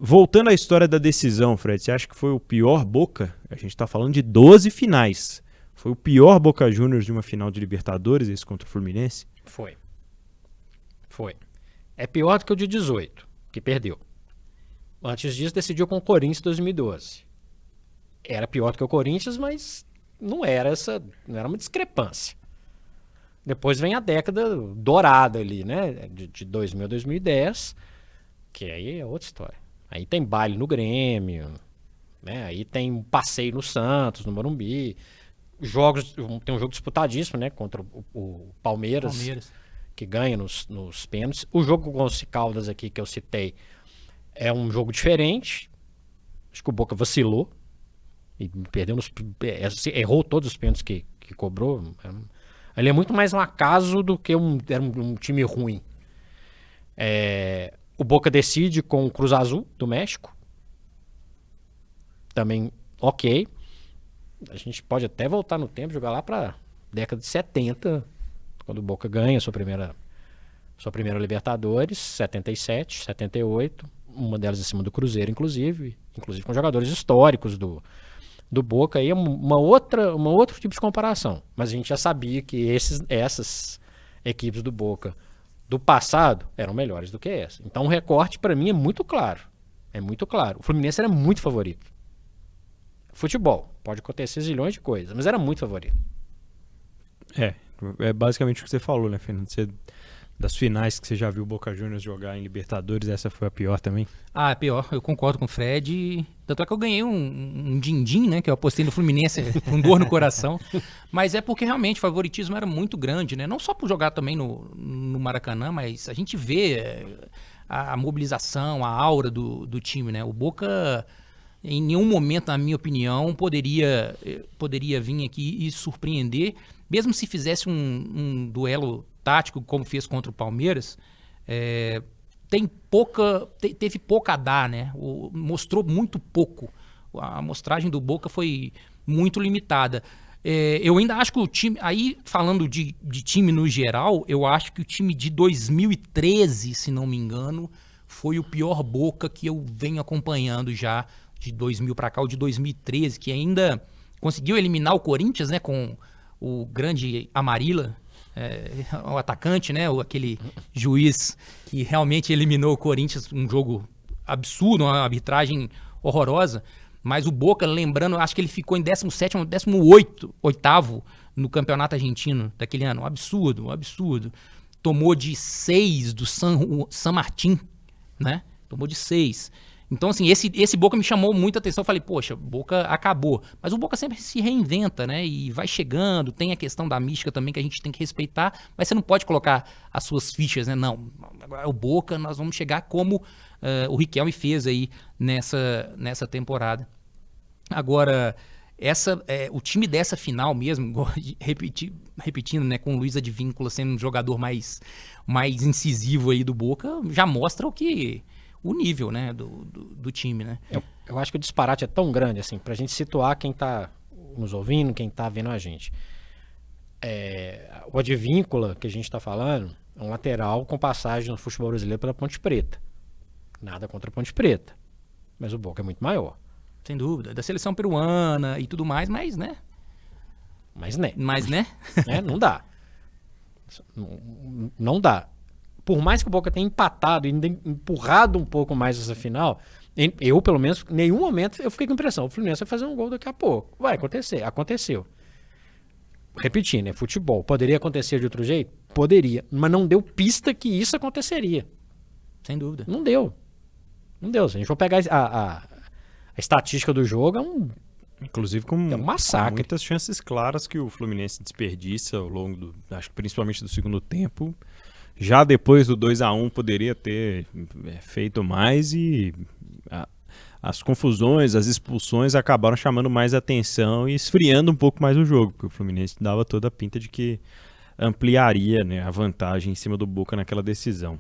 Voltando à história da decisão, Fred, você acha que foi o pior Boca? A gente tá falando de 12 finais. Foi o pior Boca Juniors de uma final de Libertadores, esse contra o Fluminense? Foi. É pior do que o de 18, que perdeu. Antes disso, decidiu com o Corinthians em 2012. Era pior do que o Corinthians, mas não era uma discrepância. Depois vem a década dourada ali, né? De 2000 a 2010, que aí é outra história. Aí tem baile no Grêmio, né? Aí tem um passeio no Santos, no Morumbi. Tem um jogo disputadíssimo, né? Contra o Palmeiras, que ganha nos pênaltis. O jogo com o Once Caldas aqui, que eu citei, é um jogo diferente. Acho que o Boca vacilou e perdeu errou todos os pênaltis que cobrou. Ele é muito mais um acaso do que era um time ruim. O Boca decide com o Cruz Azul do México. Também ok. A gente pode até voltar no tempo, jogar lá para década de 70, quando o Boca ganha sua primeira Libertadores, 77, 78, uma delas em cima do Cruzeiro, inclusive com jogadores históricos do Boca. Aí é outro tipo de comparação. Mas a gente já sabia que essas equipes do Boca do passado eram melhores do que essa. Então o recorte para mim é muito claro. O Fluminense era muito favorito. Futebol, pode acontecer zilhões de coisas, mas era muito favorito. É basicamente o que você falou, né, Fernando? Das finais que você já viu o Boca Juniors jogar em Libertadores, essa foi a pior também? Ah, é pior, eu concordo com o Fred. Tanto é que eu ganhei um din-din, né, que eu apostei no Fluminense com dor no coração. Mas é porque realmente o favoritismo era muito grande, né? Não só por jogar também no Maracanã, mas a gente vê a mobilização, a aura do time, né? O Boca, em nenhum momento, na minha opinião, poderia vir aqui e surpreender, mesmo se fizesse um duelo tático, como fez contra o Palmeiras. Teve pouco a dar, né? Mostrou muito pouco. A amostragem do Boca foi muito limitada. Eu ainda acho que o time, aí falando de time no geral, eu acho que o time de 2013, se não me engano, foi o pior Boca que eu venho acompanhando já de 2000 para cá, o de 2013, que ainda conseguiu eliminar o Corinthians, né, com o grande Amarilla, o atacante, né, aquele juiz que realmente eliminou o Corinthians, um jogo absurdo, uma arbitragem horrorosa. Mas o Boca, lembrando, acho que ele ficou em 17º, 18º no campeonato argentino daquele ano. Um absurdo. Tomou de 6 do San Martín, né? Tomou de 6. Então, assim, esse Boca me chamou muita atenção. Eu falei, poxa, Boca acabou. Mas o Boca sempre se reinventa, né? E vai chegando. Tem a questão da mística também que a gente tem que respeitar. Mas você não pode colocar as suas fichas, né? Não, agora é o Boca, nós vamos chegar como o Riquelme fez aí nessa temporada. Agora, o time dessa final mesmo, repetindo, né, com o Luiz Advíncula sendo um jogador mais incisivo aí do Boca, já mostra o nível, né, do time, né? Eu acho que o disparate é tão grande, assim, pra gente situar quem tá nos ouvindo, quem tá vendo a gente. O Advíncula, que a gente tá falando, é um lateral com passagem no futebol brasileiro pela Ponte Preta. Nada contra a Ponte Preta, mas o Boca é muito maior. Sem dúvida, da seleção peruana e tudo mais, mas, né? Mas, né? Não dá. Não dá. Por mais que o Boca tenha empatado e empurrado um pouco mais essa final, eu, pelo menos, em nenhum momento eu fiquei com a impressão, o Fluminense vai fazer um gol daqui a pouco. Vai acontecer. Aconteceu. Repetindo, futebol. Poderia acontecer de outro jeito? Poderia. Mas não deu pista que isso aconteceria. Sem dúvida. Não deu. Se a gente for pegar a estatística do jogo, inclusive com muitas chances claras que o Fluminense desperdiça ao longo acho que principalmente do segundo tempo. Já depois do 2-1 poderia ter feito mais e as confusões, as expulsões acabaram chamando mais atenção e esfriando um pouco mais o jogo, porque o Fluminense dava toda a pinta de que ampliaria, né, a vantagem em cima do Boca naquela decisão.